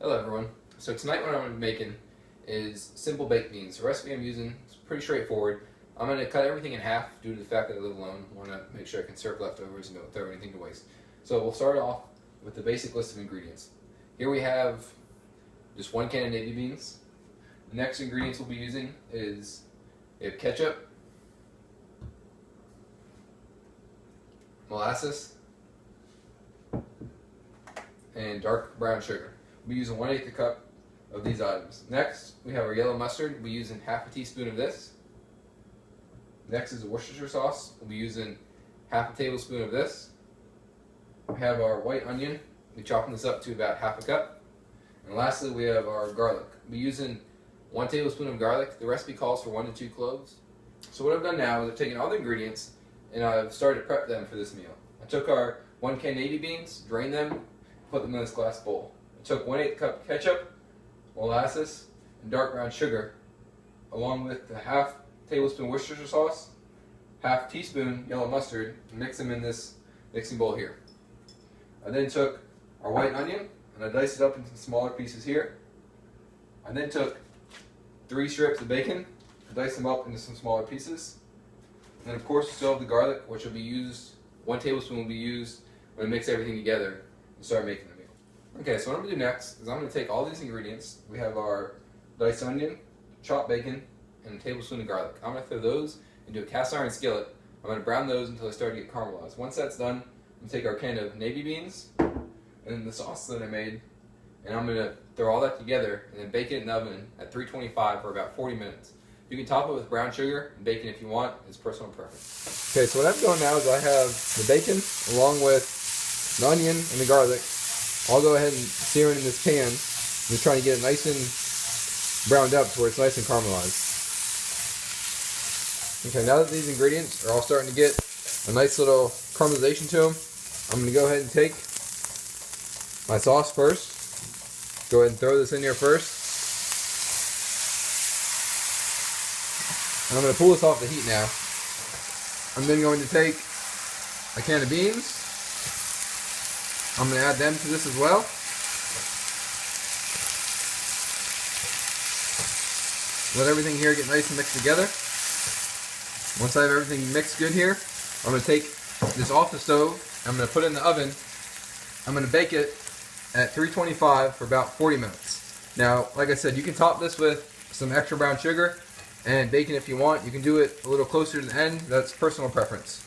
Hello everyone. So tonight what I'm going to be making is simple baked beans. The recipe I'm using is pretty straightforward. I'm going to cut everything in half due to the fact that I live alone. I want to make sure I can serve leftovers and don't throw anything to waste. So we'll start off with the basic list of ingredients. Here we have just 1 can of navy beans. The next ingredients we'll be using is we have ketchup, molasses, and dark brown sugar. We'll be using 1/8 cup of these items. Next, we have our yellow mustard. We'll be using half a teaspoon of this. Next is the Worcestershire sauce. We'll be using half a tablespoon of this. We have our white onion. We'll be chopping this up to about half a cup. And lastly, we have our garlic. We'll be using 1 tablespoon of garlic. The recipe calls for 1 to 2 cloves. So what I've done now is I've taken all the ingredients and I've started to prep them for this meal. I took our 1 can navy beans, drained them, put them in this glass bowl. I took 1/8 cup ketchup, molasses, and dark brown sugar, along with the half tablespoon Worcestershire sauce, half teaspoon yellow mustard, and mix them in this mixing bowl here. I then took our white onion and I diced it up into smaller pieces here. I then took 3 strips of bacon and diced them up into some smaller pieces. And then of course we still have the garlic, which will be used, 1 tablespoon will be used when I mix everything together and start making the meal. Okay, so what I'm going to do next is I'm going to take all these ingredients. We have our diced onion, chopped bacon, and a tablespoon of garlic. I'm going to throw those into a cast iron skillet. I'm going to brown those until they start to get caramelized. Once that's done, I'm going to take our can of navy beans and the sauce that I made, and I'm going to throw all that together and then bake it in the oven at 325 for about 40 minutes. You can top it with brown sugar and bacon if you want. It's personal preference. Okay, so what I'm doing now is I have the bacon along with the onion and the garlic. I'll go ahead and sear it in this pan. I'm just trying to get it nice and browned up to where it's nice and caramelized. Okay, now that these ingredients are all starting to get a nice little caramelization to them, I'm going to go ahead and take my sauce first. Go ahead and throw this in here first. And I'm going to pull this off the heat now. I'm then going to take a can of beans. I'm going to add them to this as well. Let everything here get nice and mixed together. Once I have everything mixed good here, I'm going to take this off the stove. I'm going to put it in the oven. I'm going to bake it at 325 for about 40 minutes. Now, like I said, you can top this with some extra brown sugar and bacon if you want. You can do it a little closer to the end. That's personal preference.